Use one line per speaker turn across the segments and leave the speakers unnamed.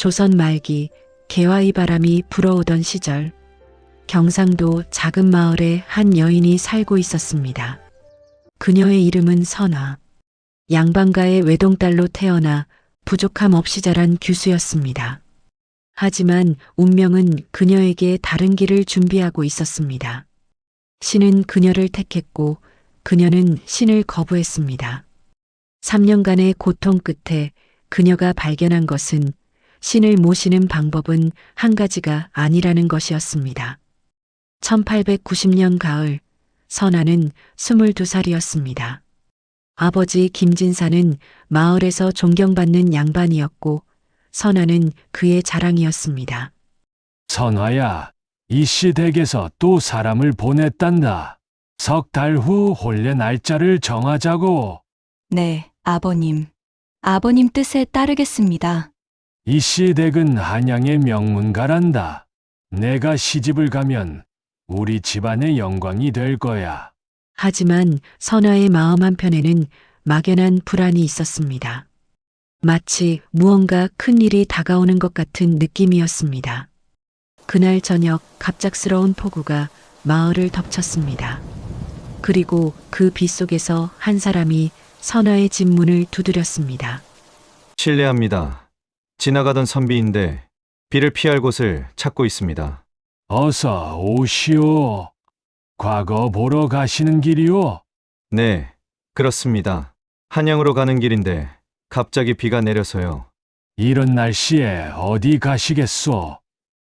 조선 말기 개화의 바람이 불어오던 시절 경상도 작은 마을에 한 여인이 살고 있었습니다. 그녀의 이름은 선화. 양반가의 외동딸로 태어나 부족함 없이 자란 규수였습니다. 하지만 운명은 그녀에게 다른 길을 준비하고 있었습니다. 신은 그녀를 택했고 그녀는 신을 거부했습니다. 3년간의 고통 끝에 그녀가 발견한 것은 신을 모시는 방법은 한 가지가 아니라는 것이었습니다. 1890년 가을, 선화는 22살이었습니다. 아버지 김진사는 마을에서 존경받는 양반이었고 선화는 그의 자랑이었습니다.
선화야, 이씨 댁에서 또 사람을 보냈단다. 석 달 후 혼례 날짜를 정하자고.
네, 아버님. 아버님 뜻에 따르겠습니다.
이씨 댁은 한양의 명문가란다. 내가 시집을 가면 우리 집안의 영광이 될 거야.
하지만 선화의 마음 한편에는 막연한 불안이 있었습니다. 마치 무언가 큰 일이 다가오는 것 같은 느낌이었습니다. 그날 저녁 갑작스러운 폭우가 마을을 덮쳤습니다. 그리고 그 비 속에서 한 사람이 선화의 집 문을 두드렸습니다.
실례합니다. 지나가던 선비인데 비를 피할 곳을 찾고 있습니다.
어서 오시오. 과거 보러 가시는 길이오?
네, 그렇습니다. 한양으로 가는 길인데 갑자기 비가 내려서요.
이런 날씨에 어디 가시겠소?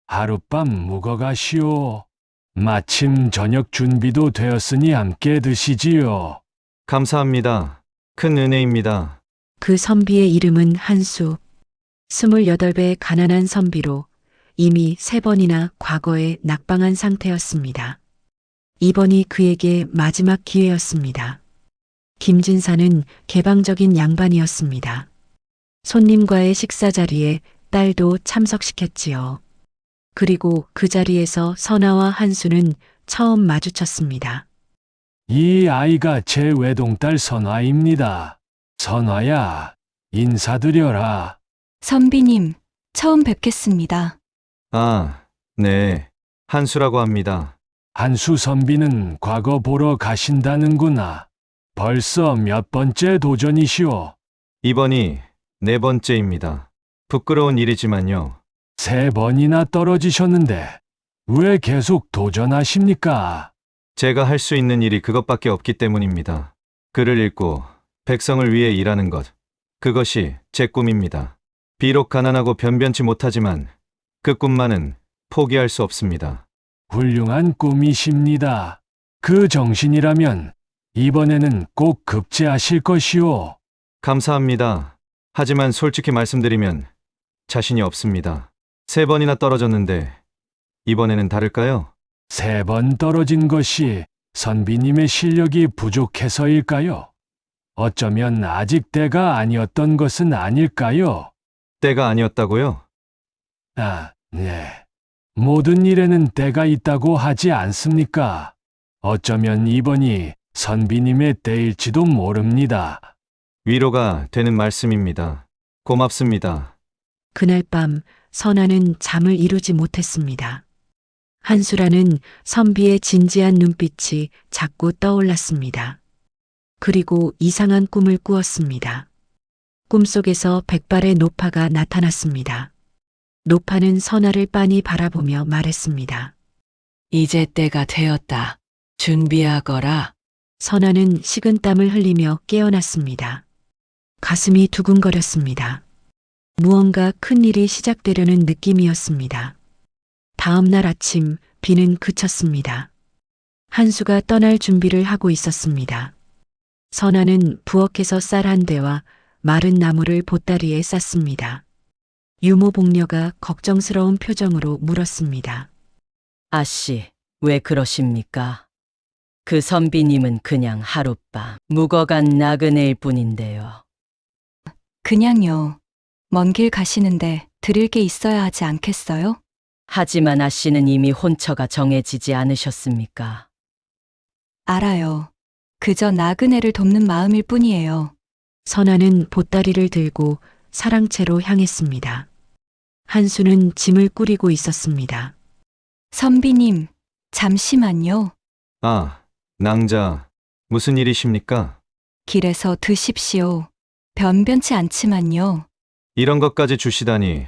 하룻밤 묵어 가시오. 마침 저녁 준비도 되었으니 함께 드시지요.
감사합니다. 큰 은혜입니다.
그 선비의 이름은 한수. 28배 가난한 선비로 이미 3번이나 과거에 낙방한 상태였습니다. 이번이 그에게 마지막 기회였습니다. 김진사는 개방적인 양반이었습니다. 손님과의 식사 자리에 딸도 참석시켰지요. 그리고 그 자리에서 선화와 한수는 처음 마주쳤습니다.
이 아이가 제 외동딸 선화입니다. 선화야, 인사드려라.
선비님, 처음 뵙겠습니다.
아, 네. 한수라고 합니다.
한수 선비는 과거 보러 가신다는구나. 벌써 몇 번째 도전이시오?
이번이 4번째입니다. 부끄러운 일이지만요.
3번이나 떨어지셨는데 왜 계속 도전하십니까?
제가 할 수 있는 일이 그것밖에 없기 때문입니다. 글을 읽고 백성을 위해 일하는 것. 그것이 제 꿈입니다. 비록 가난하고 변변치 못하지만 그 꿈만은 포기할 수 없습니다.
훌륭한 꿈이십니다. 그 정신이라면 이번에는 꼭 급제하실 것이오.
감사합니다. 하지만 솔직히 말씀드리면 자신이 없습니다. 3번이나 떨어졌는데 이번에는 다를까요?
3번 떨어진 것이 선비님의 실력이 부족해서일까요? 어쩌면 아직 때가 아니었던 것은 아닐까요?
때가 아니었다고요?
아, 네. 모든 일에는 때가 있다고 하지 않습니까? 어쩌면 이번이 선비님의 때일지도 모릅니다.
위로가 되는 말씀입니다. 고맙습니다.
그날 밤 선화는 잠을 이루지 못했습니다. 한수라는 선비의 진지한 눈빛이 자꾸 떠올랐습니다. 그리고 이상한 꿈을 꾸었습니다. 꿈속에서 백발의 노파가 나타났습니다. 노파는 선화를 빤히 바라보며 말했습니다.
이제 때가 되었다. 준비하거라.
선화는 식은땀을 흘리며 깨어났습니다. 가슴이 두근거렸습니다. 무언가 큰 일이 시작되려는 느낌이었습니다. 다음 날 아침 비는 그쳤습니다. 한수가 떠날 준비를 하고 있었습니다. 선화는 부엌에서 쌀 한 대와 마른 나무를 보따리에 쌌습니다. 유모복녀가 걱정스러운 표정으로 물었습니다.
아씨, 왜 그러십니까? 그 선비님은 그냥 하룻밤 묵어간 나그네일 뿐인데요.
그냥요. 먼 길 가시는데 드릴 게 있어야 하지 않겠어요?
하지만 아씨는 이미 혼처가 정해지지 않으셨습니까?
알아요. 그저 나그네를 돕는 마음일 뿐이에요.
선화는 보따리를 들고 사랑채로 향했습니다. 한수는 짐을 꾸리고 있었습니다.
선비님, 잠시만요.
아, 낭자, 무슨 일이십니까?
길에서 드십시오. 변변치 않지만요.
이런 것까지 주시다니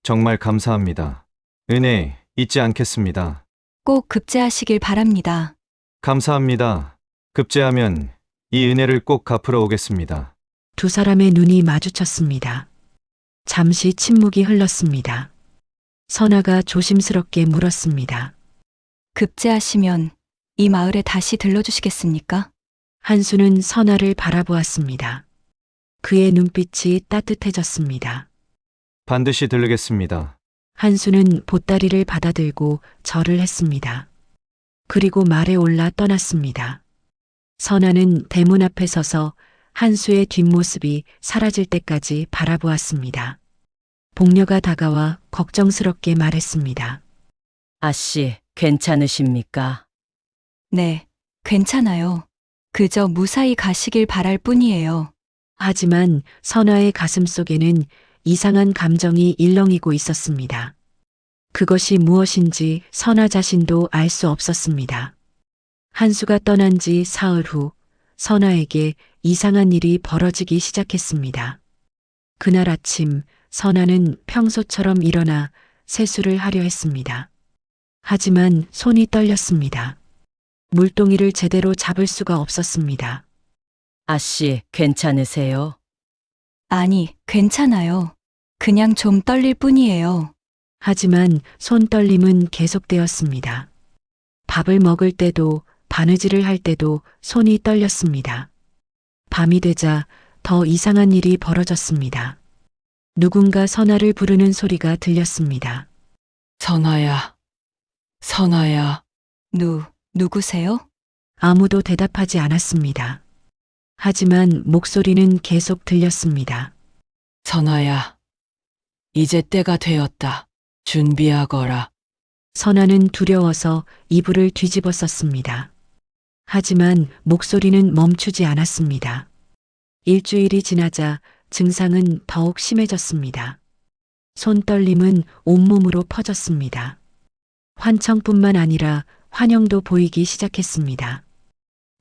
정말 감사합니다. 은혜 잊지 않겠습니다.
꼭 급제하시길 바랍니다.
감사합니다. 급제하면 이 은혜를 꼭 갚으러 오겠습니다.
두 사람의 눈이 마주쳤습니다. 잠시 침묵이 흘렀습니다. 선아가 조심스럽게 물었습니다.
급제하시면 이 마을에 다시 들러주시겠습니까?
한수는 선아를 바라보았습니다. 그의 눈빛이 따뜻해졌습니다.
반드시 들르겠습니다.
한수는 보따리를 받아들고 절을 했습니다. 그리고 말에 올라 떠났습니다. 선아는 대문 앞에 서서 한수의 뒷모습이 사라질 때까지 바라보았습니다. 복녀가 다가와 걱정스럽게 말했습니다.
아씨, 괜찮으십니까?
네, 괜찮아요. 그저 무사히 가시길 바랄 뿐이에요.
하지만 선아의 가슴 속에는 이상한 감정이 일렁이고 있었습니다. 그것이 무엇인지 선아 자신도 알 수 없었습니다. 한수가 떠난 지 사흘 후 선아에게 이상한 일이 벌어지기 시작했습니다. 그날 아침 선아는 평소처럼 일어나 세수를 하려 했습니다. 하지만 손이 떨렸습니다. 물동이를 제대로 잡을 수가 없었습니다.
아씨, 괜찮으세요?
아니, 괜찮아요. 그냥 좀 떨릴 뿐이에요.
하지만 손떨림은 계속되었습니다. 밥을 먹을 때도 바느질을 할 때도 손이 떨렸습니다. 밤이 되자 더 이상한 일이 벌어졌습니다. 누군가 선아를 부르는 소리가 들렸습니다.
선아야, 선아야,
누구세요?
아무도 대답하지 않았습니다. 하지만 목소리는 계속 들렸습니다.
선아야. 이제 때가 되었다. 준비하거라.
선아는 두려워서 이불을 뒤집어 썼습니다. 하지만 목소리는 멈추지 않았습니다. 일주일이 지나자 증상은 더욱 심해졌습니다. 손떨림은 온몸으로 퍼졌습니다. 환청뿐만 아니라 환영도 보이기 시작했습니다.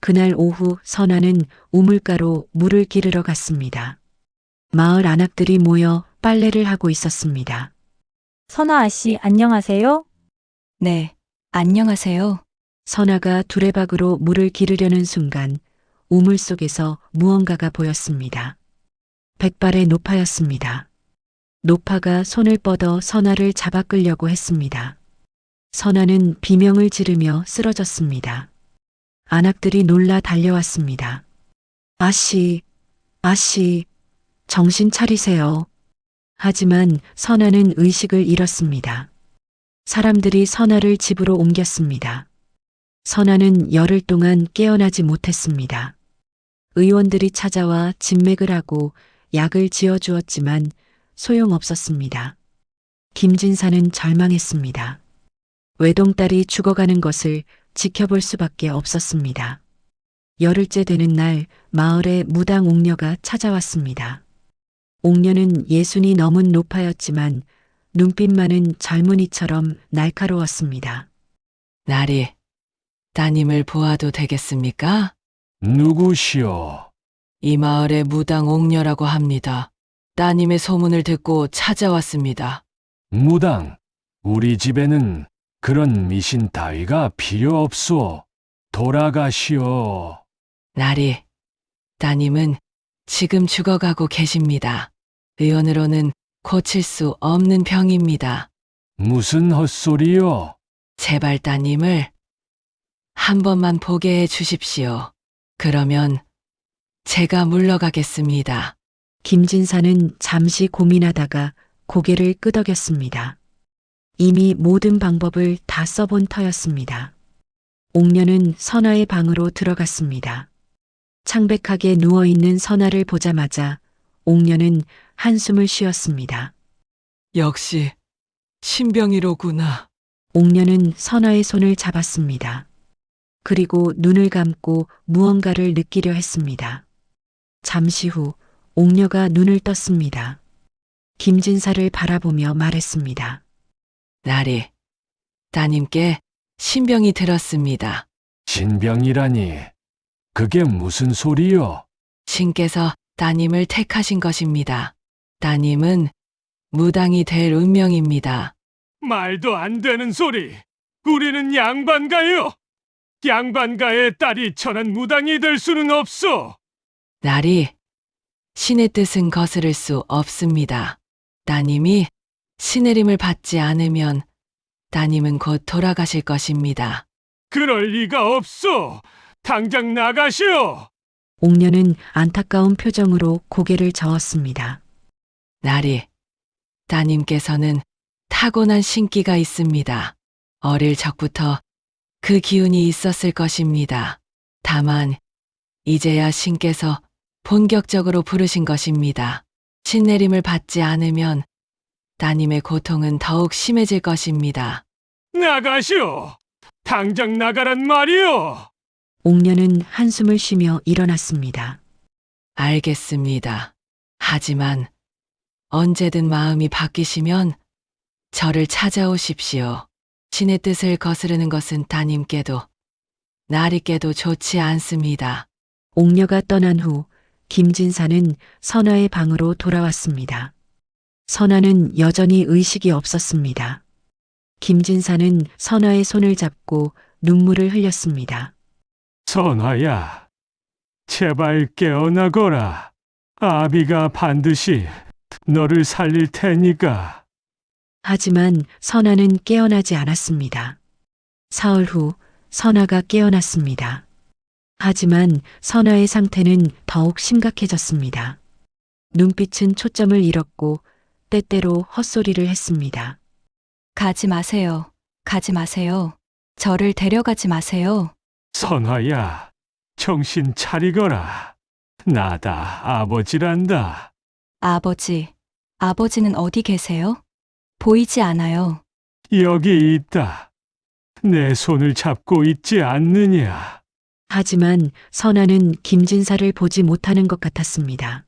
그날 오후 선아는 우물가로 물을 기르러 갔습니다. 마을 안악들이 모여 빨래를 하고 있었습니다.
선아 아씨, 안녕하세요?
네, 안녕하세요.
선아가 두레박으로 물을 기르려는 순간 우물 속에서 무언가가 보였습니다. 백발의 노파였습니다. 노파가 손을 뻗어 선아를 잡아 끌려고 했습니다. 선아는 비명을 지르며 쓰러졌습니다. 안악들이 놀라 달려왔습니다. 아씨, 아씨, 정신 차리세요. 하지만 선아는 의식을 잃었습니다. 사람들이 선아를 집으로 옮겼습니다. 선아는 열흘 동안 깨어나지 못했습니다. 의원들이 찾아와 진맥을 하고 약을 지어주었지만 소용없었습니다. 김진사는 절망했습니다. 외동딸이 죽어가는 것을 지켜볼 수밖에 없었습니다. 열흘째 되는 날 마을에 무당 옥녀가 찾아왔습니다. 옥녀는 예순이 넘은 노파였지만 눈빛만은 젊은이처럼 날카로웠습니다.
나리, 따님을 보아도 되겠습니까?
누구시오?
이 마을의 무당 옥녀라고 합니다. 따님의 소문을 듣고 찾아왔습니다.
무당, 우리 집에는 그런 미신 따위가 필요 없소. 돌아가시오.
나리, 따님은 지금 죽어가고 계십니다. 의원으로는 고칠 수 없는 병입니다.
무슨 헛소리요?
제발 따님을 한 번만 보게 해 주십시오. 그러면 제가 물러가겠습니다.
김진사는 잠시 고민하다가 고개를 끄덕였습니다. 이미 모든 방법을 다 써본 터였습니다. 옥녀는 선아의 방으로 들어갔습니다. 창백하게 누워있는 선아를 보자마자 옥녀는 한숨을 쉬었습니다.
역시 신병이로구나.
옥녀는 선아의 손을 잡았습니다. 그리고 눈을 감고 무언가를 느끼려 했습니다. 잠시 후 옥녀가 눈을 떴습니다. 김진사를 바라보며 말했습니다.
나리, 따님께 신병이 들었습니다.
신병이라니. 그게 무슨 소리요?
신께서 따님을 택하신 것입니다. 따님은 무당이 될 운명입니다.
말도 안 되는 소리. 우리는 양반가요. 양반가의 딸이 천한 무당이 될 수는 없어.
나리, 신의 뜻은 거스를 수 없습니다. 따님이 신내림을 받지 않으면 따님은 곧 돌아가실 것입니다.
그럴 리가 없어. 당장 나가시오.
옥녀는 안타까운 표정으로 고개를 저었습니다.
나리, 따님께서는 타고난 신기가 있습니다. 어릴 적부터 그 기운이 있었을 것입니다. 다만 이제야 신께서 본격적으로 부르신 것입니다. 신내림을 받지 않으면 따님의 고통은 더욱 심해질 것입니다.
나가시오. 당장 나가란 말이오.
옥녀는 한숨을 쉬며 일어났습니다.
알겠습니다. 하지만 언제든 마음이 바뀌시면 저를 찾아오십시오. 신의 뜻을 거스르는 것은 따님께도 나리께도 좋지 않습니다.
옥녀가 떠난 후 김진사는 선아의 방으로 돌아왔습니다. 선아는 여전히 의식이 없었습니다. 김진사는 선아의 손을 잡고 눈물을 흘렸습니다.
선아야, 제발 깨어나거라. 아비가 반드시 너를 살릴 테니까.
하지만 선아는 깨어나지 않았습니다. 사흘 후 선아가 깨어났습니다. 하지만 선아의 상태는 더욱 심각해졌습니다. 눈빛은 초점을 잃었고 때때로 헛소리를 했습니다.
가지 마세요. 가지 마세요. 저를 데려가지 마세요.
선아야, 정신 차리거라. 나다 아버지란다.
아버지는 어디 계세요? 보이지 않아요.
여기 있다. 내 손을 잡고 있지 않느냐.
하지만 선아는 김진사를 보지 못하는 것 같았습니다.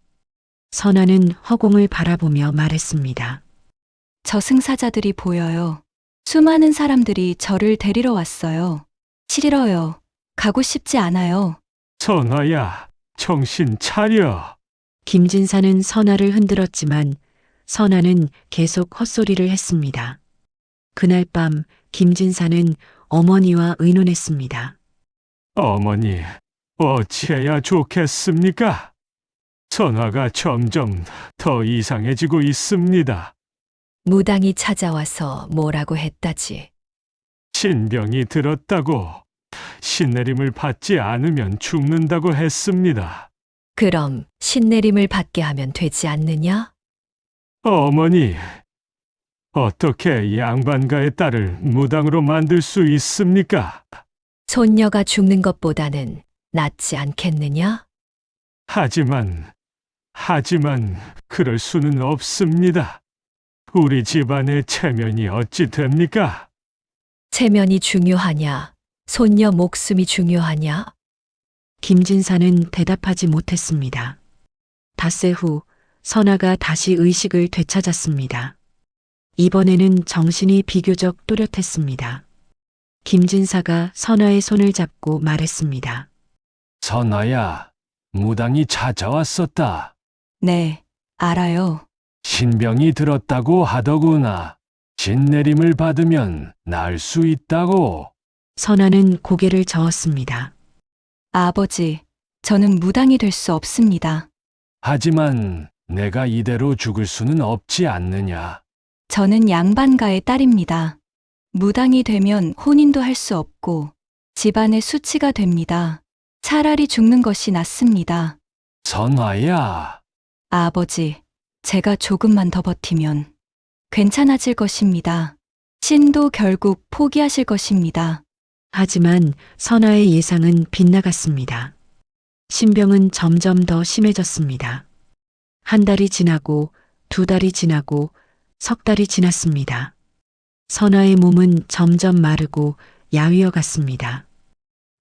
선아는 허공을 바라보며 말했습니다.
저승사자들이 보여요. 수많은 사람들이 저를 데리러 왔어요. 싫어요. 가고 싶지 않아요.
선아야, 정신 차려.
김진사는 선아를 흔들었지만 선아는 계속 헛소리를 했습니다. 그날 밤 김진사는 어머니와 의논했습니다.
어머니, 어찌해야 좋겠습니까? 선아가 점점 더 이상해지고 있습니다.
무당이 찾아와서 뭐라고 했다지.
신병이 들었다고 신내림을 받지 않으면 죽는다고 했습니다.
그럼 신내림을 받게 하면 되지 않느냐?
어머니, 어떻게 양반가의 딸을 무당으로 만들 수 있습니까?
손녀가 죽는 것보다는 낫지 않겠느냐?
하지만 그럴 수는 없습니다. 우리 집안의 체면이 어찌 됩니까?
체면이 중요하냐? 손녀 목숨이 중요하냐?
김진사는 대답하지 못했습니다. 닷새 후 선아가 다시 의식을 되찾았습니다. 이번에는 정신이 비교적 또렷했습니다. 김진사가 선아의 손을 잡고 말했습니다.
선아야, 무당이 찾아왔었다.
네, 알아요.
신병이 들었다고 하더구나. 신내림을 받으면 나을 수 있다고.
선아는 고개를 저었습니다.
아버지, 저는 무당이 될 수 없습니다.
하지만 내가 이대로 죽을 수는 없지 않느냐.
저는 양반가의 딸입니다. 무당이 되면 혼인도 할 수 없고 집안의 수치가 됩니다. 차라리 죽는 것이 낫습니다.
선아야,
아버지, 제가 조금만 더 버티면 괜찮아질 것입니다. 신도 결국 포기하실 것입니다.
하지만 선아의 예상은 빗나갔습니다. 신병은 점점 더 심해졌습니다. 한 달이 지나고 두 달이 지나고 석 달이 지났습니다. 선아의 몸은 점점 마르고 야위어 갔습니다.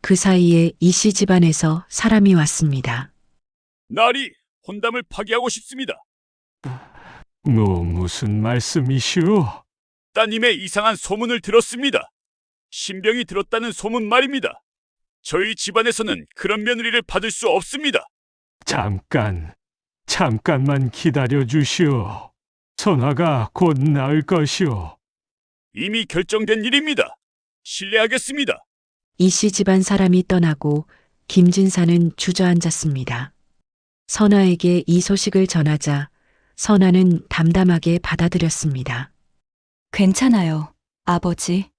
그 사이에 이씨 집안에서 사람이 왔습니다.
나리, 혼담을 파기하고 싶습니다.
무슨 말씀이시오?
따님의 이상한 소문을 들었습니다. 신병이 들었다는 소문 말입니다. 저희 집안에서는 그런 며느리를 받을 수 없습니다.
잠깐만 기다려 주시오. 선화가 곧 나을 것이오.
이미 결정된 일입니다. 실례하겠습니다.
이씨 집안 사람이 떠나고 김진사는 주저앉았습니다. 선화에게 이 소식을 전하자 선화는 담담하게 받아들였습니다.
괜찮아요, 아버지.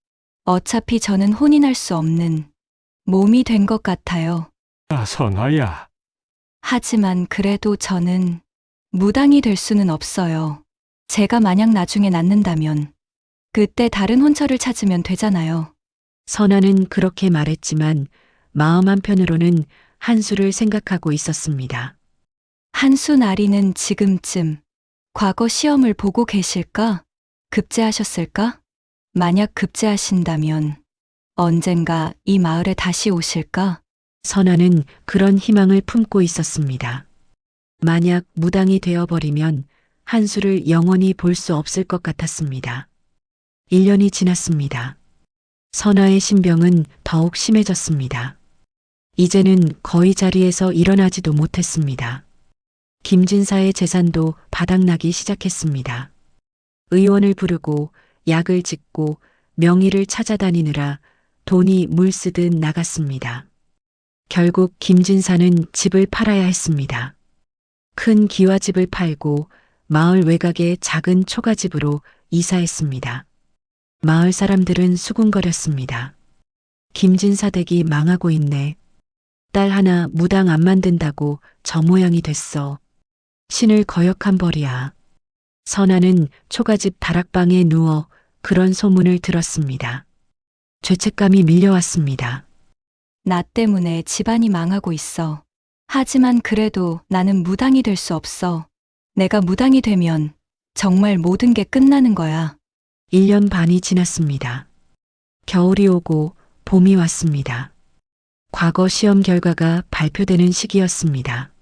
어차피 저는 혼인할 수 없는 몸이 된 것 같아요.
선화야.
하지만 그래도 저는 무당이 될 수는 없어요. 제가 만약 나중에 낳는다면 그때 다른 혼처를 찾으면 되잖아요.
선화는 그렇게 말했지만 마음 한편으로는 한수를 생각하고 있었습니다.
한수 나리는 지금쯤 과거 시험을 보고 계실까? 급제하셨을까? 만약 급제하신다면 언젠가 이 마을에 다시 오실까?
선화는 그런 희망을 품고 있었습니다. 만약 무당이 되어버리면 한수를 영원히 볼 수 없을 것 같았습니다. 1년이 지났습니다. 선화의 신병은 더욱 심해졌습니다. 이제는 거의 자리에서 일어나지도 못했습니다. 김진사의 재산도 바닥나기 시작했습니다. 의원을 부르고 약을 짓고 명의를 찾아다니느라 돈이 물쓰듯 나갔습니다. 결국 김진사는 집을 팔아야 했습니다. 큰 기와집을 팔고 마을 외곽의 작은 초가집으로 이사했습니다. 마을 사람들은 수군거렸습니다. 김진사 댁이 망하고 있네. 딸 하나 무당 안 만든다고 저 모양이 됐어. 신을 거역한 벌이야. 선아는 초가집 다락방에 누워 그런 소문을 들었습니다. 죄책감이 밀려왔습니다.
나 때문에 집안이 망하고 있어. 하지만 그래도 나는 무당이 될 수 없어. 내가 무당이 되면 정말 모든 게 끝나는 거야.
1년 반이 지났습니다. 겨울이 오고 봄이 왔습니다. 과거 시험 결과가 발표되는 시기였습니다.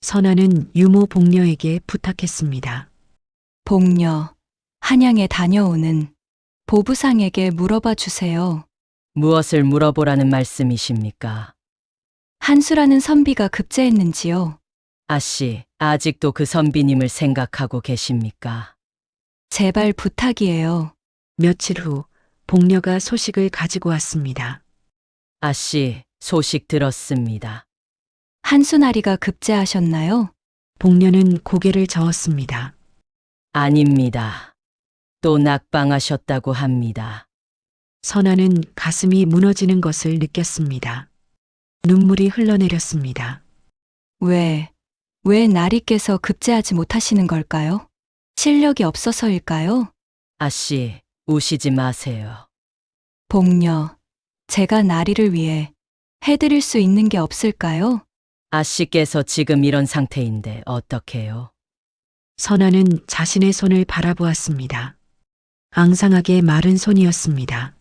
선아는 유모 복녀에게 부탁했습니다.
복녀, 한양에 다녀오는 보부상에게 물어봐 주세요.
무엇을 물어보라는 말씀이십니까?
한수라는 선비가 급제했는지요?
아씨, 아직도 그 선비님을 생각하고 계십니까?
제발 부탁이에요.
며칠 후 복녀가 소식을 가지고 왔습니다.
아씨, 소식 들었습니다.
한수나리가 급제하셨나요?
복녀는 고개를 저었습니다.
아닙니다. 또 낙방하셨다고 합니다.
선아는 가슴이 무너지는 것을 느꼈습니다. 눈물이 흘러내렸습니다.
왜 나리께서 급제하지 못하시는 걸까요? 실력이 없어서일까요?
아씨, 우시지 마세요.
복녀, 제가 나리를 위해 해드릴 수 있는 게 없을까요?
아씨께서 지금 이런 상태인데 어떡해요?
선아는 자신의 손을 바라보았습니다. 앙상하게 마른 손이었습니다.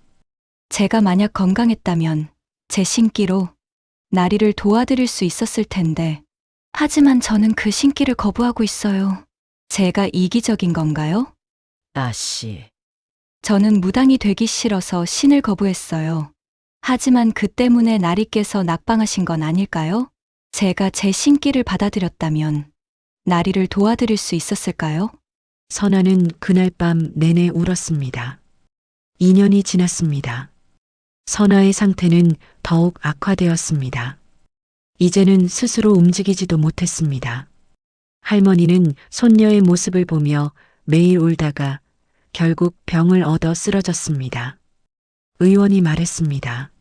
제가 만약 건강했다면 제 신기로 나리를 도와드릴 수 있었을 텐데, 하지만 저는 그 신기를 거부하고 있어요. 제가 이기적인 건가요?
아씨,
저는 무당이 되기 싫어서 신을 거부했어요. 하지만 그 때문에 나리께서 낙방하신 건 아닐까요? 제가 제 신기를 받아들였다면 나리를 도와드릴 수 있었을까요?
선아는 그날 밤 내내 울었습니다. 2년이 지났습니다. 선아의 상태는 더욱 악화되었습니다. 이제는 스스로 움직이지도 못했습니다. 할머니는 손녀의 모습을 보며 매일 울다가 결국 병을 얻어 쓰러졌습니다. 의원이 말했습니다.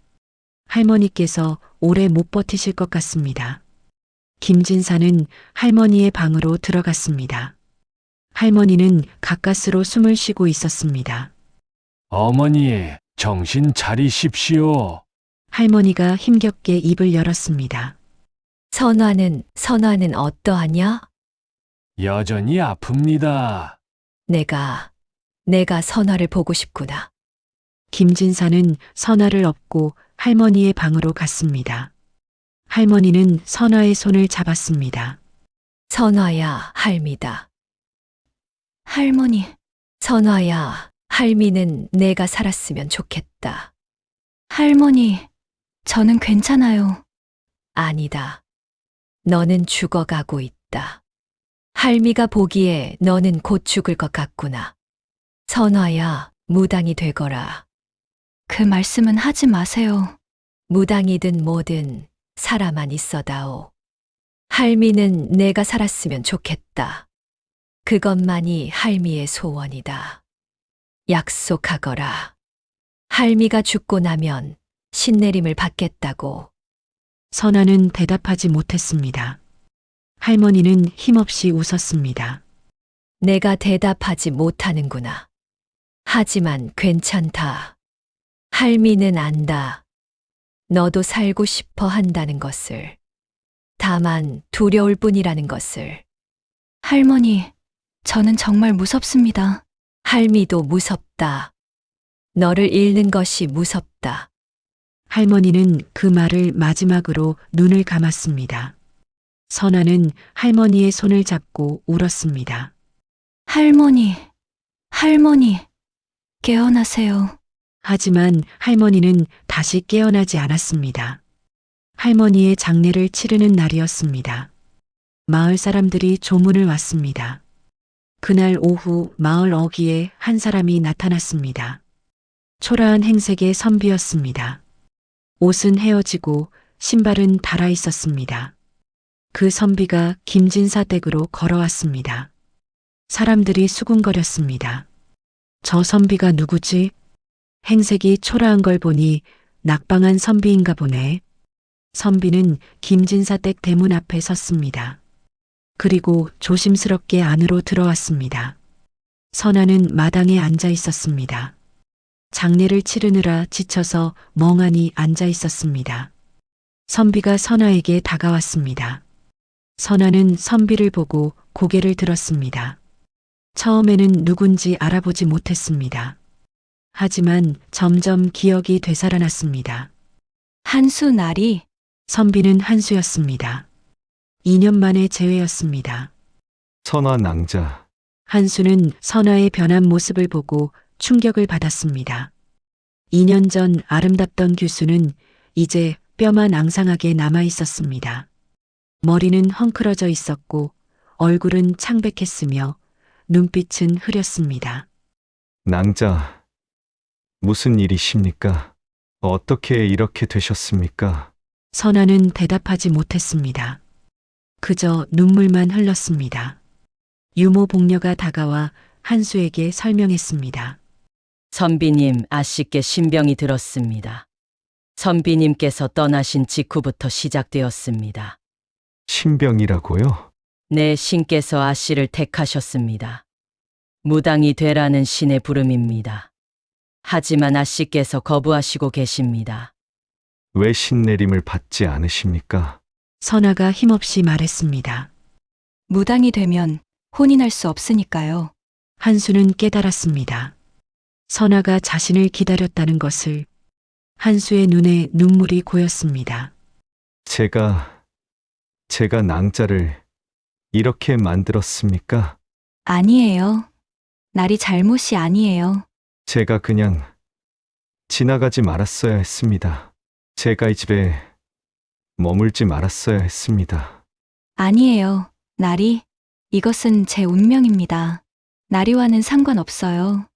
할머니께서 오래 못 버티실 것 같습니다. 김진사는 할머니의 방으로 들어갔습니다. 할머니는 가까스로 숨을 쉬고 있었습니다.
어머니, 정신 차리십시오.
할머니가 힘겹게 입을 열었습니다.
선화는 어떠하냐?
여전히 아픕니다.
내가 선화를 보고 싶구나.
김진사는 선아를 업고 할머니의 방으로 갔습니다. 할머니는 선아의 손을 잡았습니다.
선화야, 할미다.
할머니,
선화야, 할미는 내가 살았으면 좋겠다.
할머니, 저는 괜찮아요.
아니다. 너는 죽어가고 있다. 할미가 보기에 너는 곧 죽을 것 같구나. 선화야, 무당이 되거라.
그 말씀은 하지 마세요.
무당이든 뭐든 살아만 있어다오. 할미는 내가 살았으면 좋겠다. 그것만이 할미의 소원이다. 약속하거라. 할미가 죽고 나면 신내림을 받겠다고.
선아는 대답하지 못했습니다. 할머니는 힘없이 웃었습니다.
내가 대답하지 못하는구나. 하지만 괜찮다. 할미는 안다. 너도 살고 싶어 한다는 것을. 다만 두려울 뿐이라는 것을.
할머니, 저는 정말 무섭습니다.
할미도 무섭다. 너를 잃는 것이 무섭다.
할머니는 그 말을 마지막으로 눈을 감았습니다. 선아는 할머니의 손을 잡고 울었습니다.
할머니, 할머니, 깨어나세요.
하지만 할머니는 다시 깨어나지 않았습니다. 할머니의 장례를 치르는 날이었습니다. 마을 사람들이 조문을 왔습니다. 그날 오후 마을 어귀에 한 사람이 나타났습니다. 초라한 행색의 선비였습니다. 옷은 헤어지고 신발은 닳아 있었습니다. 그 선비가 김진사 댁으로 걸어왔습니다. 사람들이 수군거렸습니다. 저 선비가 누구지? 행색이 초라한 걸 보니 낙방한 선비인가 보네. 선비는 김진사 댁 대문 앞에 섰습니다. 그리고 조심스럽게 안으로 들어왔습니다. 선아는 마당에 앉아 있었습니다. 장례를 치르느라 지쳐서 멍하니 앉아 있었습니다. 선비가 선아에게 다가왔습니다. 선아는 선비를 보고 고개를 들었습니다. 처음에는 누군지 알아보지 못했습니다. 하지만 점점 기억이 되살아났습니다.
한수 나리,
선비는 한수였습니다. 2년 만의 재회였습니다.
선화 낭자.
한수는 선아의 변한 모습을 보고 충격을 받았습니다. 2년 전 아름답던 규수는 이제 뼈만 앙상하게 남아 있었습니다. 머리는 헝클어져 있었고 얼굴은 창백했으며 눈빛은 흐렸습니다.
낭자, 무슨 일이십니까? 어떻게 이렇게 되셨습니까?
선아는 대답하지 못했습니다. 그저 눈물만 흘렀습니다. 유모 복녀가 다가와 한수에게 설명했습니다.
선비님, 아씨께 신병이 들었습니다. 선비님께서 떠나신 직후부터 시작되었습니다.
신병이라고요?
내 신께서 아씨를 택하셨습니다. 무당이 되라는 신의 부름입니다. 하지만 아씨께서 거부하시고 계십니다.
왜 신내림을 받지 않으십니까?
선아가 힘없이 말했습니다.
무당이 되면 혼인할 수 없으니까요.
한수는 깨달았습니다. 선아가 자신을 기다렸다는 것을. 한수의 눈에 눈물이 고였습니다.
제가 낭자를 이렇게 만들었습니까?
아니에요. 나리 잘못이 아니에요.
제가 그냥 지나가지 말았어야 했습니다. 제가 이 집에 머물지 말았어야 했습니다.
아니에요. 나리, 이것은 제 운명입니다. 나리와는 상관없어요.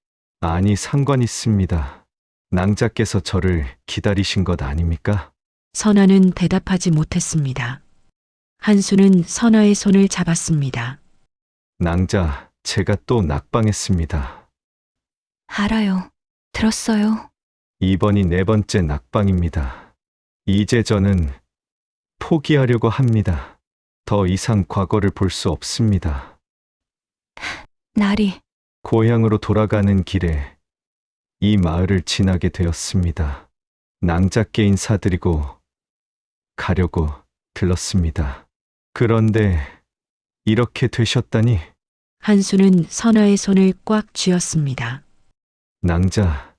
아니, 상관 있습니다. 낭자께서 저를 기다리신 것 아닙니까?
선아는 대답하지 못했습니다. 한수는 선아의 손을 잡았습니다.
낭자, 제가 또 낙방했습니다.
알아요. 들었어요.
이번이 4번째 낙방입니다. 이제 저는 포기하려고 합니다. 더 이상 과거를 볼 수 없습니다.
나리,
고향으로 돌아가는 길에 이 마을을 지나게 되었습니다. 낭자께 인사드리고 가려고 들렀습니다. 그런데 이렇게 되셨다니.
한수는 선아의 손을 꽉 쥐었습니다.
낭자,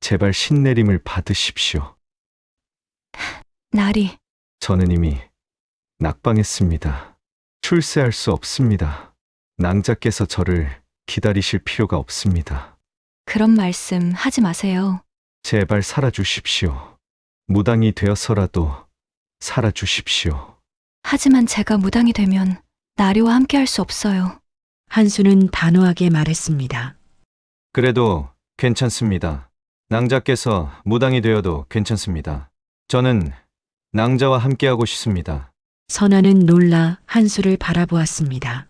제발 신내림을 받으십시오.
나리,
저는 이미 낙방했습니다. 출세할 수 없습니다. 낭자께서 저를 기다리실 필요가 없습니다.
그런 말씀 하지 마세요.
제발 살아주십시오. 무당이 되어서라도 살아주십시오.
하지만 제가 무당이 되면 나리와 함께 할 수 없어요.
한수는 단호하게 말했습니다.
그래도 괜찮습니다. 낭자께서 무당이 되어도 괜찮습니다. 저는 낭자와 함께하고 싶습니다.
선아는 놀라 한수를 바라보았습니다.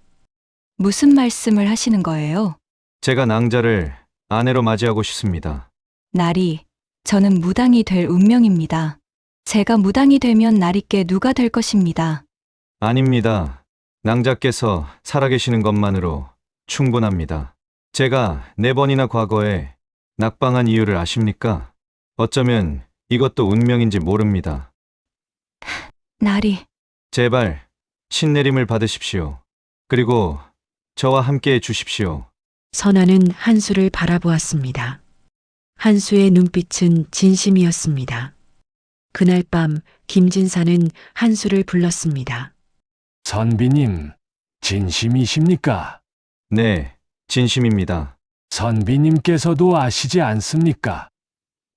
무슨 말씀을 하시는 거예요?
제가 낭자를 아내로 맞이하고 싶습니다.
나리, 저는 무당이 될 운명입니다. 제가 무당이 되면 나리께 누가 될 것입니다.
아닙니다. 낭자께서 살아계시는 것만으로 충분합니다. 제가 4번이나 과거에 낙방한 이유를 아십니까? 어쩌면 이것도 운명인지 모릅니다.
나리,
제발 신내림을 받으십시오. 그리고 저와 함께 해 주십시오.
선아는 한수를 바라보았습니다. 한수의 눈빛은 진심이었습니다. 그날 밤 김진사는 한수를 불렀습니다.
선비님, 진심이십니까?
네, 진심입니다.
선비님께서도 아시지 않습니까?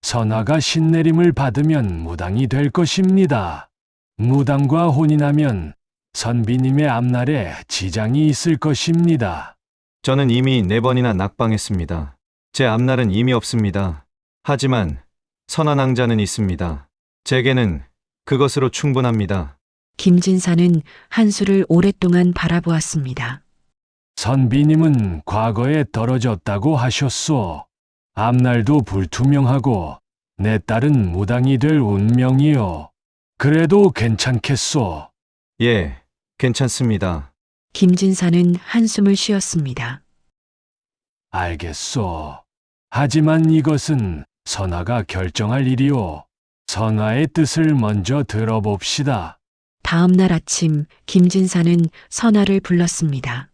선아가 신내림을 받으면 무당이 될 것입니다. 무당과 혼인하면 선비님의 앞날에 지장이 있을 것입니다.
저는 이미 4번이나 낙방했습니다. 제 앞날은 이미 없습니다. 하지만 선한왕자는 있습니다. 제게는 그것으로 충분합니다.
김진사는 한수를 오랫동안 바라보았습니다.
선비님은 과거에 떨어졌다고 하셨소. 앞날도 불투명하고 내 딸은 무당이 될 운명이요. 그래도 괜찮겠소.
예, 괜찮습니다.
김진사는 한숨을 쉬었습니다.
알겠소. 하지만 이것은 선아가 결정할 일이오. 선아의 뜻을 먼저 들어봅시다.
다음 날 아침 김진사는 선아를 불렀습니다.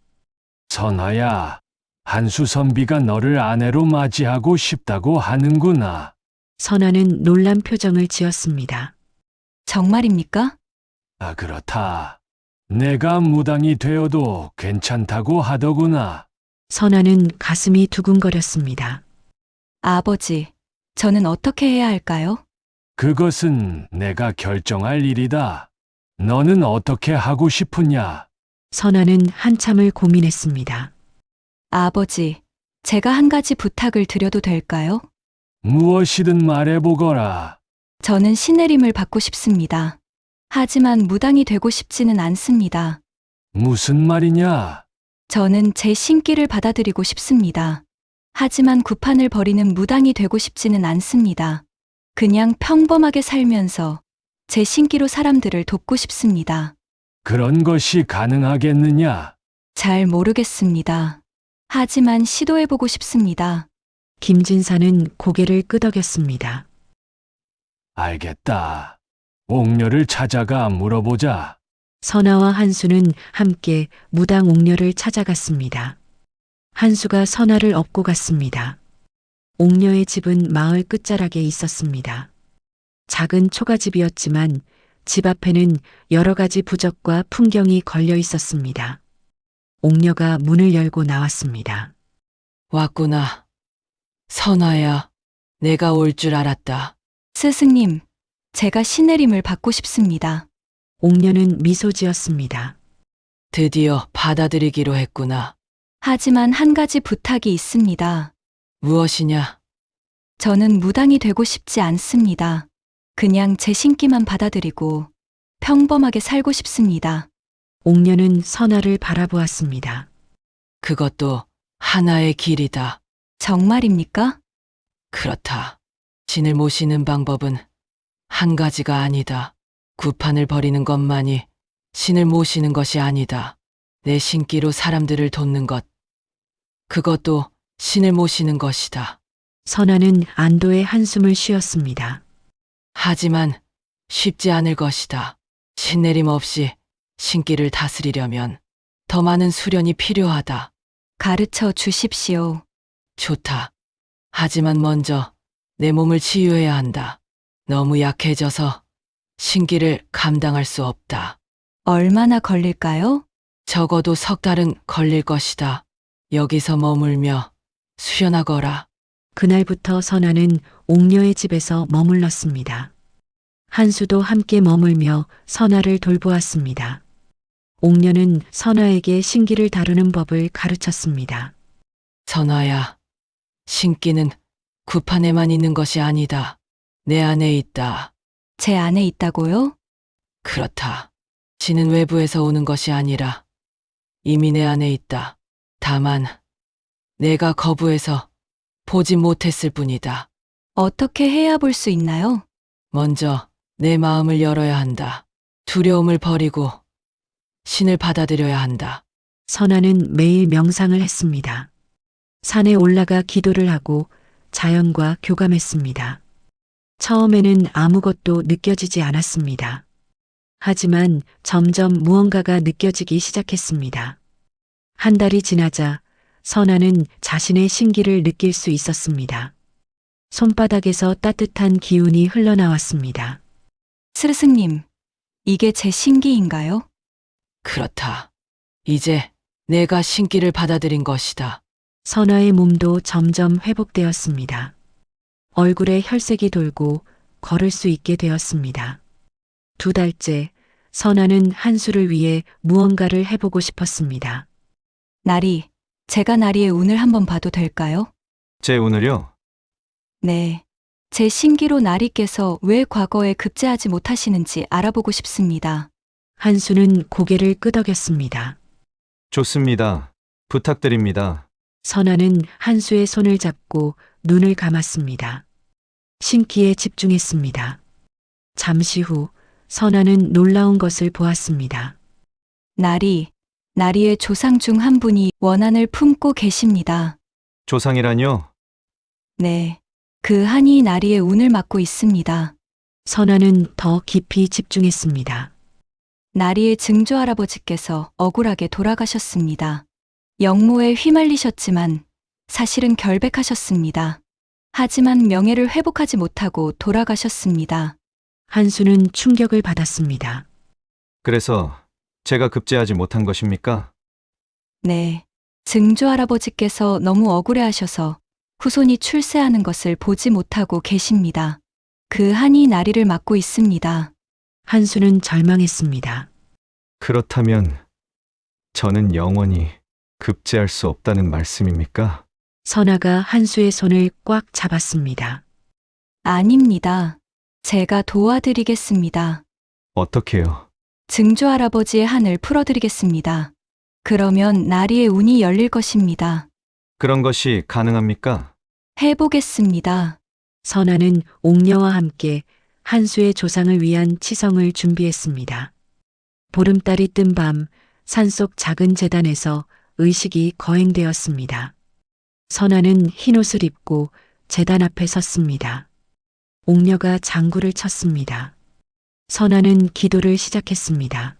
선아야, 한수 선비가 너를 아내로 맞이하고 싶다고 하는구나.
선아는 놀란 표정을 지었습니다.
정말입니까?
아, 그렇다. 내가 무당이 되어도 괜찮다고 하더구나.
선아는 가슴이 두근거렸습니다.
아버지, 저는 어떻게 해야 할까요?
그것은 내가 결정할 일이다. 너는 어떻게 하고 싶으냐?
선아는 한참을 고민했습니다.
아버지, 제가 한 가지 부탁을 드려도 될까요?
무엇이든 말해보거라.
저는 신내림을 받고 싶습니다. 하지만 무당이 되고 싶지는 않습니다.
무슨 말이냐?
저는 제 신기를 받아들이고 싶습니다. 하지만 구판을 버리는 무당이 되고 싶지는 않습니다. 그냥 평범하게 살면서 제 신기로 사람들을 돕고 싶습니다.
그런 것이 가능하겠느냐?
잘 모르겠습니다. 하지만 시도해보고 싶습니다.
김진사는 고개를 끄덕였습니다.
알겠다. 옥녀를 찾아가 물어보자.
선아와 한수는 함께 무당 옥녀를 찾아갔습니다. 한수가 선아를 업고 갔습니다. 옥녀의 집은 마을 끝자락에 있었습니다. 작은 초가집이었지만 집 앞에는 여러 가지 부적과 풍경이 걸려 있었습니다. 옥녀가 문을 열고 나왔습니다.
왔구나. 선아야, 내가 올 줄 알았다.
스승님, 제가 신내림을 받고 싶습니다.
옥녀는 미소 지었습니다.
드디어 받아들이기로 했구나.
하지만 한 가지 부탁이 있습니다.
무엇이냐?
저는 무당이 되고 싶지 않습니다. 그냥 제 신기만 받아들이고 평범하게 살고 싶습니다.
옥녀는 선아를 바라보았습니다.
그것도 하나의 길이다.
정말입니까?
그렇다. 신을 모시는 방법은 한 가지가 아니다. 구판을 버리는 것만이 신을 모시는 것이 아니다. 내 신기로 사람들을 돕는 것. 그것도 신을 모시는 것이다.
선아는 안도의 한숨을 쉬었습니다.
하지만 쉽지 않을 것이다. 신내림 없이 신기를 다스리려면 더 많은 수련이 필요하다.
가르쳐 주십시오.
좋다. 하지만 먼저 내 몸을 치유해야 한다. 너무 약해져서 신기를 감당할 수 없다.
얼마나 걸릴까요?
적어도 석 달은 걸릴 것이다. 여기서 머물며 수련하거라.
그날부터 선아는 옥녀의 집에서 머물렀습니다. 한수도 함께 머물며 선아를 돌보았습니다. 옥녀는 선아에게 신기를 다루는 법을 가르쳤습니다.
선아야, 신기는 구판에만 있는 것이 아니다. 내 안에 있다.
제 안에 있다고요?
그렇다. 신은 외부에서 오는 것이 아니라 이미 내 안에 있다. 다만 내가 거부해서 보지 못했을 뿐이다.
어떻게 해야 볼 수 있나요?
먼저 내 마음을 열어야 한다. 두려움을 버리고 신을 받아들여야 한다.
선아는 매일 명상을 했습니다. 산에 올라가 기도를 하고 자연과 교감했습니다. 처음에는 아무것도 느껴지지 않았습니다. 하지만 점점 무언가가 느껴지기 시작했습니다. 한 달이 지나자 선아는 자신의 신기를 느낄 수 있었습니다. 손바닥에서 따뜻한 기운이 흘러나왔습니다.
스승님, 이게 제 신기인가요?
그렇다. 이제 내가 신기를 받아들인 것이다.
선아의 몸도 점점 회복되었습니다. 얼굴에 혈색이 돌고 걸을 수 있게 되었습니다. 2달째 선아는 한수를 위해 무언가를 해보고 싶었습니다.
나리, 제가 나리의 운을 한번 봐도 될까요?
제 오늘요?
네. 제 신기로 나리께서 왜 과거에 급제하지 못하시는지 알아보고 싶습니다.
한수는 고개를 끄덕였습니다.
좋습니다. 부탁드립니다.
선아는 한수의 손을 잡고 눈을 감았습니다. 신기에 집중했습니다. 잠시 후 선아는 놀라운 것을 보았습니다.
나리의 조상 중 한 분이 원한을 품고 계십니다.
조상이라뇨?
네. 그 한이 나리의 운을 맡고 있습니다.
선아는 더 깊이 집중했습니다.
나리의 증조 할아버지께서 억울하게 돌아가셨습니다. 영모에 휘말리셨지만 사실은 결백하셨습니다. 하지만 명예를 회복하지 못하고 돌아가셨습니다.
한수는 충격을 받았습니다.
그래서 제가 급제하지 못한 것입니까?
네. 증조 할아버지께서 너무 억울해하셔서 후손이 출세하는 것을 보지 못하고 계십니다. 그 한이 나리를 맡고 있습니다.
한수는 절망했습니다.
그렇다면 저는 영원히 급제할 수 없다는 말씀입니까?
선아가 한수의 손을 꽉 잡았습니다.
아닙니다. 제가 도와드리겠습니다.
어떻게요?
증조 할아버지의 한을 풀어드리겠습니다. 그러면 나리의 운이 열릴 것입니다.
그런 것이 가능합니까?
해보겠습니다.
선아는 옥녀와 함께 한수의 조상을 위한 치성을 준비했습니다. 보름달이 뜬 밤 산속 작은 제단에서 의식이 거행되었습니다. 선아는 흰옷을 입고 제단 앞에 섰습니다. 옥녀가 장구를 쳤습니다. 선아는 기도를 시작했습니다.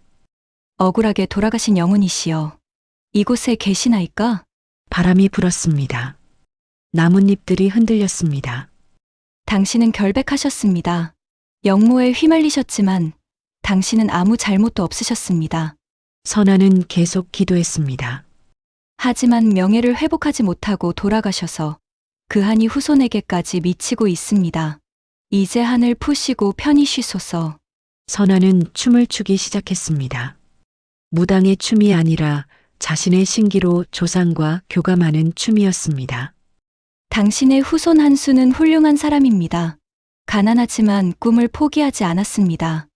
억울하게 돌아가신 영혼이시여, 이곳에 계시나이까?
바람이 불었습니다. 나뭇잎들이 흔들렸습니다.
당신은 결백하셨습니다. 영모에 휘말리셨지만 당신은 아무 잘못도 없으셨습니다.
선아는 계속 기도했습니다.
하지만 명예를 회복하지 못하고 돌아가셔서 그 한이 후손에게까지 미치고 있습니다. 이제 한을 푸시고 편히 쉬소서.
선아는 춤을 추기 시작했습니다. 무당의 춤이 아니라 자신의 신기로 조상과 교감하는 춤이었습니다.
당신의 후손 한수는 훌륭한 사람입니다. 가난하지만 꿈을 포기하지 않았습니다.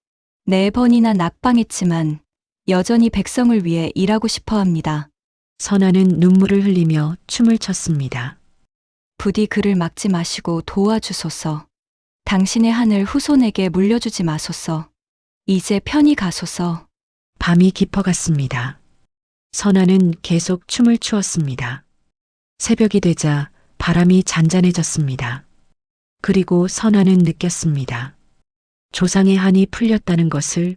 4번이나 낙방했지만 여전히 백성을 위해 일하고 싶어 합니다.
선아는 눈물을 흘리며 춤을 췄습니다.
부디 그를 막지 마시고 도와주소서. 당신의 한을 후손에게 물려주지 마소서. 이제 편히 가소서.
밤이 깊어갔습니다. 선아는 계속 춤을 추었습니다. 새벽이 되자 바람이 잔잔해졌습니다. 그리고 선아는 느꼈습니다. 조상의 한이 풀렸다는 것을.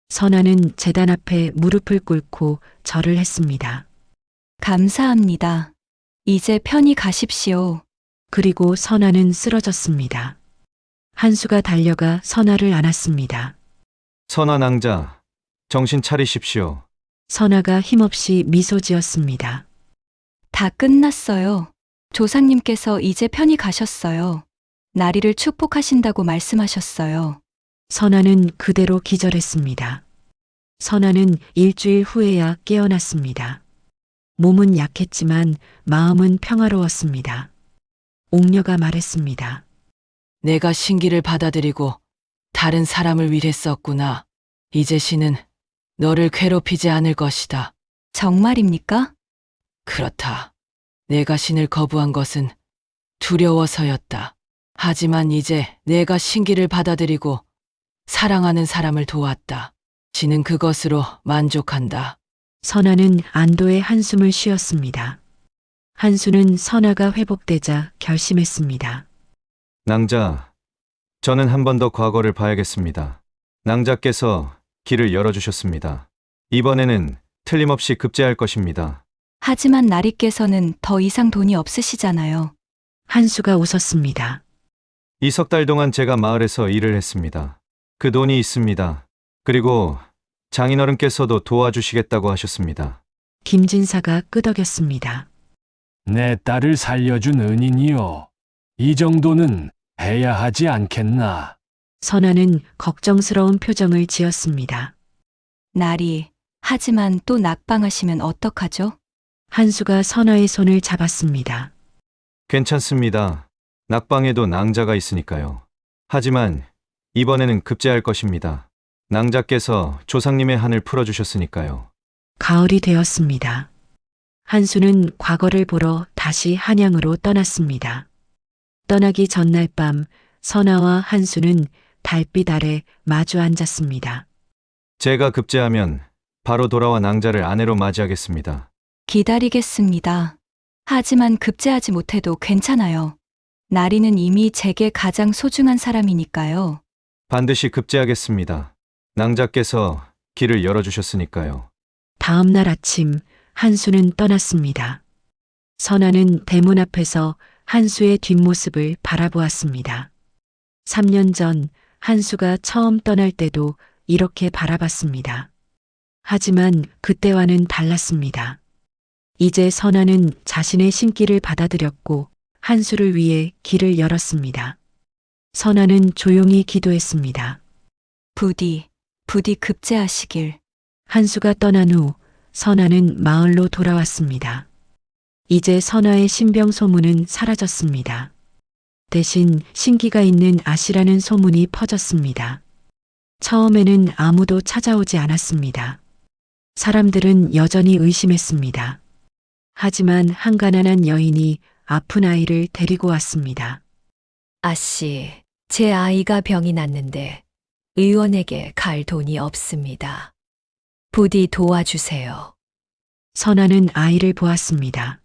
선아는 제단 앞에 무릎을 꿇고 절을 했습니다.
감사합니다. 이제 편히 가십시오.
그리고 선아는 쓰러졌습니다. 한수가 달려가 선아를 안았습니다.
선아 낭자, 정신 차리십시오.
선아가 힘없이 미소 지었습니다.
다 끝났어요. 조상님께서 이제 편히 가셨어요. 나리를 축복하신다고 말씀하셨어요.
선아는 그대로 기절했습니다. 선아는 일주일 후에야 깨어났습니다. 몸은 약했지만 마음은 평화로웠습니다. 옥녀가 말했습니다.
내가 신기를 받아들이고 다른 사람을 위해 썼구나. 이제 신은 너를 괴롭히지 않을 것이다.
정말입니까?
그렇다. 내가 신을 거부한 것은 두려워서였다. 하지만 이제 내가 신기를 받아들이고 사랑하는 사람을 도왔다. 신은 그것으로 만족한다.
선아는 안도의 한숨을 쉬었습니다. 한수는 선아가 회복되자 결심했습니다.
낭자, 저는 한 번 더 과거를 봐야겠습니다. 낭자께서 길을 열어주셨습니다. 이번에는 틀림없이 급제할 것입니다.
하지만 나리께서는 더 이상 돈이 없으시잖아요.
한수가 웃었습니다.
이 석 달 동안 제가 마을에서 일을 했습니다. 그 돈이 있습니다. 그리고 장인어른께서도 도와주시겠다고 하셨습니다.
김진사가 끄덕였습니다.
내 딸을 살려준 은인이요. 이 정도는 해야 하지 않겠나.
선아는 걱정스러운 표정을 지었습니다.
나리, 하지만 또 낙방하시면 어떡하죠?
한수가 선아의 손을 잡았습니다.
괜찮습니다. 낙방에도 낭자가 있으니까요. 하지만 이번에는 급제할 것입니다. 낭자께서 조상님의 한을 풀어주셨으니까요.
가을이 되었습니다. 한수는 과거를 보러 다시 한양으로 떠났습니다. 떠나기 전날 밤 선아와 한수는 달빛 아래 마주 앉았습니다.
제가 급제하면 바로 돌아와 낭자를 아내로 맞이하겠습니다.
기다리겠습니다. 하지만 급제하지 못해도 괜찮아요. 나리는 이미 제게 가장 소중한 사람이니까요.
반드시 급제하겠습니다. 낭자께서 길을 열어주셨으니까요.
다음 날 아침 한수는 떠났습니다. 선아는 대문 앞에서 한수의 뒷모습을 바라보았습니다. 3년 전 한수가 처음 떠날 때도 이렇게 바라봤습니다. 하지만 그때와는 달랐습니다. 이제 선아는 자신의 신기를 받아들였고 한수를 위해 길을 열었습니다. 선아는 조용히 기도했습니다.
부디 급제하시길.
한수가 떠난 후 선아는 마을로 돌아왔습니다. 이제 선아의 신병 소문은 사라졌습니다. 대신 신기가 있는 아씨라는 소문이 퍼졌습니다. 처음에는 아무도 찾아오지 않았습니다. 사람들은 여전히 의심했습니다. 하지만 한 가난한 여인이 아픈 아이를 데리고 왔습니다.
아씨, 제 아이가 병이 났는데 의원에게 갈 돈이 없습니다. 부디 도와주세요.
선아는 아이를 보았습니다.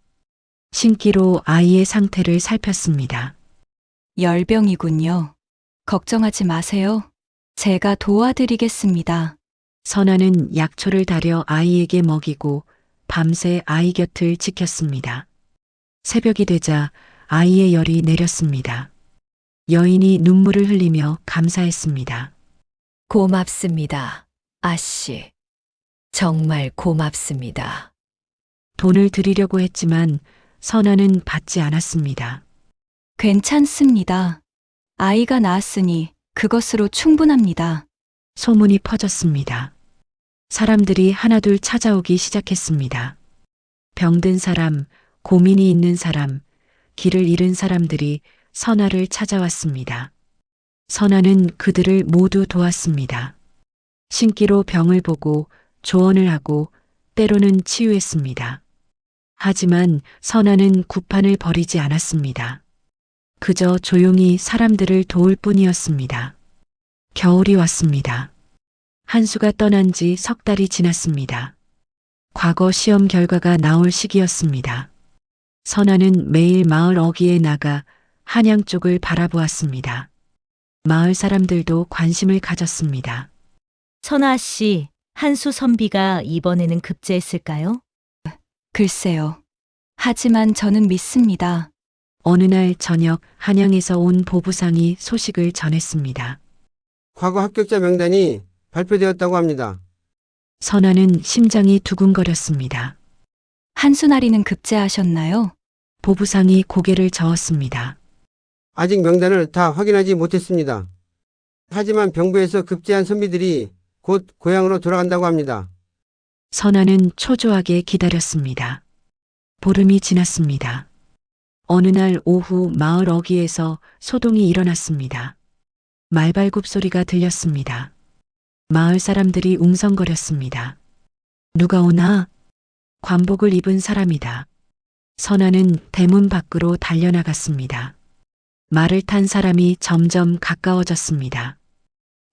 신기로 아이의 상태를 살폈습니다.
열병이군요. 걱정하지 마세요. 제가 도와드리겠습니다.
선아는 약초를 달여 아이에게 먹이고 밤새 아이 곁을 지켰습니다. 새벽이 되자 아이의 열이 내렸습니다. 여인이 눈물을 흘리며 감사했습니다.
고맙습니다. 아씨. 정말 고맙습니다.
돈을 드리려고 했지만 선아는 받지 않았습니다.
괜찮습니다. 아이가 나았으니 그것으로 충분합니다.
소문이 퍼졌습니다. 사람들이 하나둘 찾아오기 시작했습니다. 병든 사람, 고민이 있는 사람, 길을 잃은 사람들이 선아를 찾아왔습니다. 선아는 그들을 모두 도왔습니다. 신기로 병을 보고 조언을 하고 때로는 치유했습니다. 하지만 선아는 구판을 버리지 않았습니다. 그저 조용히 사람들을 도울 뿐이었습니다. 겨울이 왔습니다. 한수가 떠난 지 석 달이 지났습니다. 과거 시험 결과가 나올 시기였습니다. 선아는 매일 마을 어귀에 나가 한양 쪽을 바라보았습니다. 마을 사람들도 관심을 가졌습니다.
선아 씨, 한수 선비가 이번에는 급제했을까요?
글쎄요. 하지만 저는 믿습니다.
어느 날 저녁 한양에서 온 보부상이 소식을 전했습니다.
과거 합격자 명단이 발표되었다고 합니다.
선아는 심장이 두근거렸습니다.
한수 나리는 급제하셨나요?
보부상이 고개를 저었습니다.
아직 명단을 다 확인하지 못했습니다. 하지만 병부에서 급제한 선비들이 곧 고향으로 돌아간다고 합니다.
선아는 초조하게 기다렸습니다. 보름이 지났습니다. 어느 날 오후 마을 어귀에서 소동이 일어났습니다. 말발굽 소리가 들렸습니다. 마을 사람들이 웅성거렸습니다. 누가 오나? 관복을 입은 사람이다. 선아는 대문 밖으로 달려나갔습니다. 말을 탄 사람이 점점 가까워졌습니다.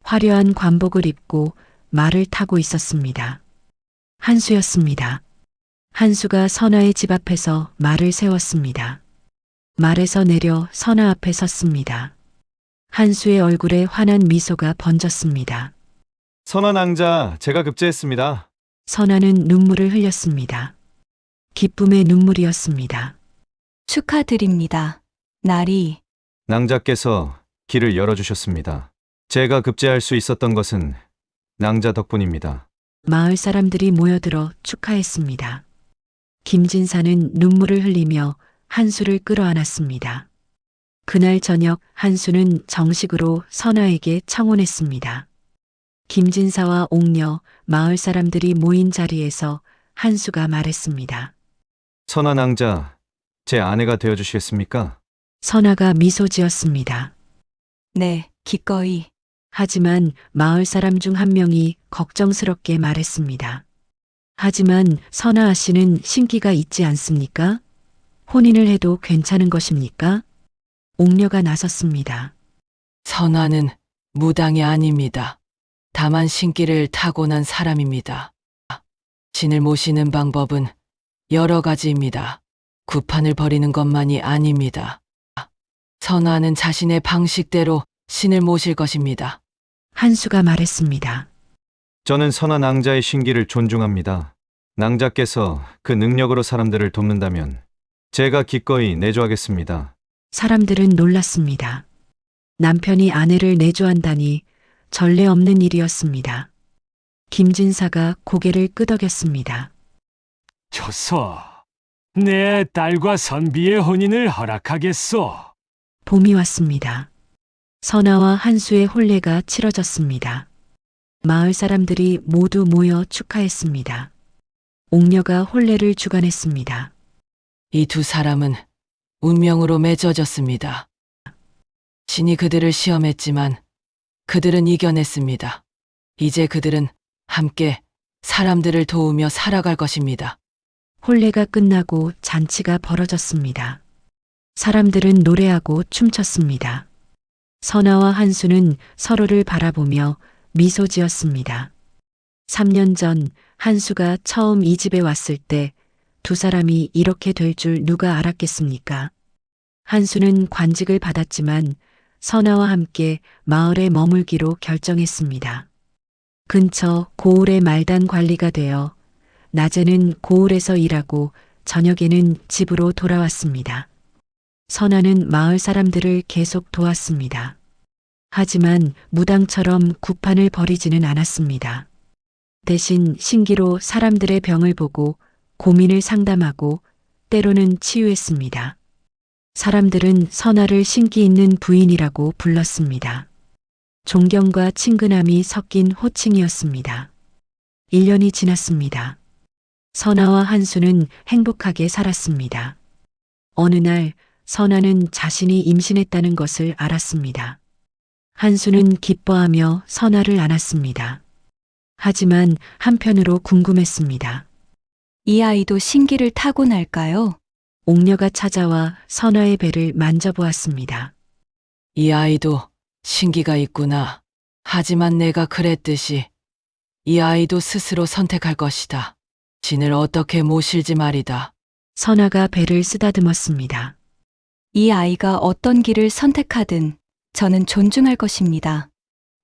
화려한 관복을 입고 말을 타고 있었습니다. 한수였습니다. 한수가 선아의 집 앞에서 말을 세웠습니다. 말에서 내려 선아 앞에 섰습니다. 한수의 얼굴에 환한 미소가 번졌습니다.
선아 낭자, 제가 급제했습니다.
선아는 눈물을 흘렸습니다. 기쁨의 눈물이었습니다.
축하드립니다. 나리,
낭자께서 길을 열어주셨습니다. 제가 급제할 수 있었던 것은 낭자 덕분입니다.
마을 사람들이 모여들어 축하했습니다. 김진사는 눈물을 흘리며 한수를 끌어안았습니다. 그날 저녁 한수는 정식으로 선아에게 청혼했습니다. 김진사와 옥녀, 마을 사람들이 모인 자리에서 한수가 말했습니다.
선아 낭자, 제 아내가 되어주시겠습니까?
선아가 미소 지었습니다.
네, 기꺼이.
하지만 마을 사람 중 한 명이 걱정스럽게 말했습니다. 하지만 선아 씨는 신기가 있지 않습니까? 혼인을 해도 괜찮은 것입니까? 옥녀가 나섰습니다.
선아는 무당이 아닙니다. 다만 신기를 타고난 사람입니다. 신을 모시는 방법은 여러 가지입니다. 구판을 버리는 것만이 아닙니다. 선아는 자신의 방식대로 신을 모실 것입니다.
한수가 말했습니다.
저는 선아 낭자의 신기를 존중합니다. 낭자께서 그 능력으로 사람들을 돕는다면 제가 기꺼이 내조하겠습니다.
사람들은 놀랐습니다. 남편이 아내를 내조한다니 전례 없는 일이었습니다. 김진사가 고개를 끄덕였습니다.
좋소. 내 딸과 선비의 혼인을 허락하겠소.
봄이 왔습니다. 선아와 한수의 혼례가 치러졌습니다. 마을 사람들이 모두 모여 축하했습니다. 옥녀가 혼례를 주관했습니다.
이 두 사람은 운명으로 맺어졌습니다. 신이 그들을 시험했지만 그들은 이겨냈습니다. 이제 그들은 함께 사람들을 도우며 살아갈 것입니다.
혼례가 끝나고 잔치가 벌어졌습니다. 사람들은 노래하고 춤췄습니다. 선아와 한수는 서로를 바라보며 미소 지었습니다. 3년 전 한수가 처음 이 집에 왔을 때 두 사람이 이렇게 될 줄 누가 알았겠습니까? 한수는 관직을 받았지만 선아와 함께 마을에 머물기로 결정했습니다. 근처 고을의 말단 관리가 되어 낮에는 고을에서 일하고 저녁에는 집으로 돌아왔습니다. 선아는 마을 사람들을 계속 도왔습니다. 하지만 무당처럼 구판을 벌이지는 않았습니다. 대신 신기로 사람들의 병을 보고 고민을 상담하고 때로는 치유했습니다. 사람들은 선아를 신기 있는 부인이라고 불렀습니다. 존경과 친근함이 섞인 호칭이었습니다. 1년이 지났습니다. 선아와 한수는 행복하게 살았습니다. 어느 날 선아는 자신이 임신했다는 것을 알았습니다. 한수는 기뻐하며 선아를 안았습니다. 하지만 한편으로 궁금했습니다.
이 아이도 신기를 타고날까요?
옥녀가 찾아와 선아의 배를 만져보았습니다.
이 아이도 신기가 있구나. 하지만 내가 그랬듯이 이 아이도 스스로 선택할 것이다. 신을 어떻게 모실지 말이다.
선아가 배를 쓰다듬었습니다.
이 아이가 어떤 길을 선택하든 저는 존중할 것입니다.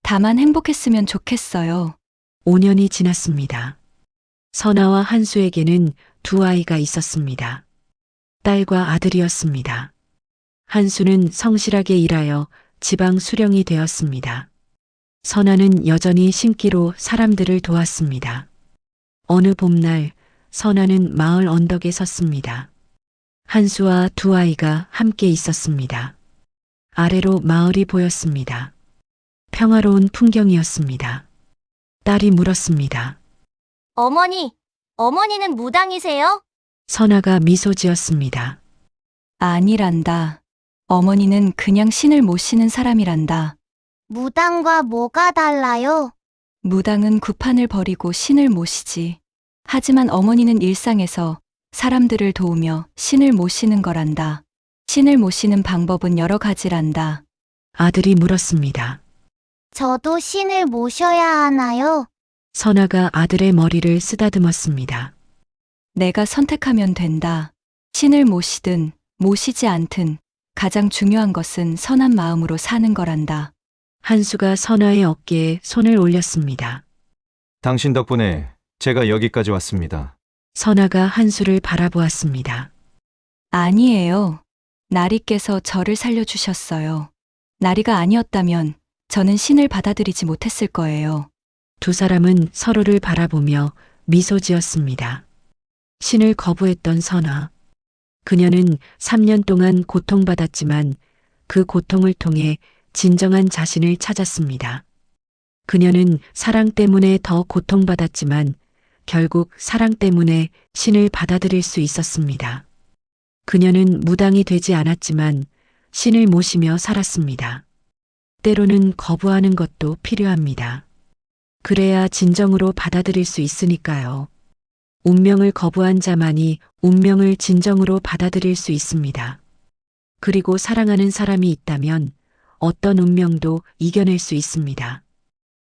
다만 행복했으면 좋겠어요.
5년이 지났습니다. 선아와 한수에게는 두 아이가 있었습니다. 딸과 아들이었습니다. 한수는 성실하게 일하여 지방 수령이 되었습니다. 선아는 여전히 신기로 사람들을 도왔습니다. 어느 봄날 선아는 마을 언덕에 섰습니다. 한수와 두 아이가 함께 있었습니다. 아래로 마을이 보였습니다. 평화로운 풍경이었습니다. 딸이 물었습니다.
어머니, 어머니는 무당이세요?
선아가 미소 지었습니다.
아니란다. 어머니는 그냥 신을 모시는 사람이란다.
무당과 뭐가 달라요?
무당은 구판을 버리고 신을 모시지. 하지만 어머니는 일상에서 사람들을 도우며 신을 모시는 거란다. 신을 모시는 방법은 여러 가지란다.
아들이 물었습니다.
저도 신을 모셔야 하나요?
선아가 아들의 머리를 쓰다듬었습니다.
내가 선택하면 된다. 신을 모시든 모시지 않든 가장 중요한 것은 선한 마음으로 사는 거란다.
한수가 선아의 어깨에 손을 올렸습니다.
당신 덕분에 제가 여기까지 왔습니다.
선아가 한수를 바라보았습니다.
아니에요. 나리께서 저를 살려주셨어요. 나리가 아니었다면 저는 신을 받아들이지 못했을 거예요.
두 사람은 서로를 바라보며 미소 지었습니다. 신을 거부했던 선아. 그녀는 3년 동안 고통받았지만 그 고통을 통해 진정한 자신을 찾았습니다. 그녀는 사랑 때문에 더 고통받았지만 결국 사랑 때문에 신을 받아들일 수 있었습니다. 그녀는 무당이 되지 않았지만 신을 모시며 살았습니다. 때로는 거부하는 것도 필요합니다. 그래야 진정으로 받아들일 수 있으니까요. 운명을 거부한 자만이 운명을 진정으로 받아들일 수 있습니다. 그리고 사랑하는 사람이 있다면 어떤 운명도 이겨낼 수 있습니다.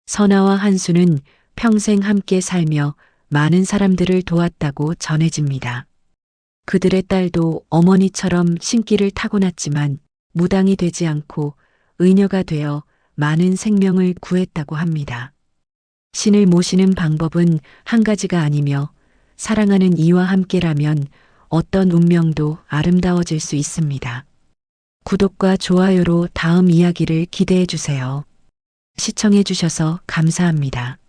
선아와 한수는 평생 함께 살며 많은 사람들을 도왔다고 전해집니다. 그들의 딸도 어머니처럼 신기를 타고났지만 무당이 되지 않고 의녀가 되어 많은 생명을 구했다고 합니다. 신을 모시는 방법은 한 가지가 아니며 사랑하는 이와 함께라면 어떤 운명도 아름다워질 수 있습니다. 구독과 좋아요로 다음 이야기를 기대해 주세요. 시청해 주셔서 감사합니다.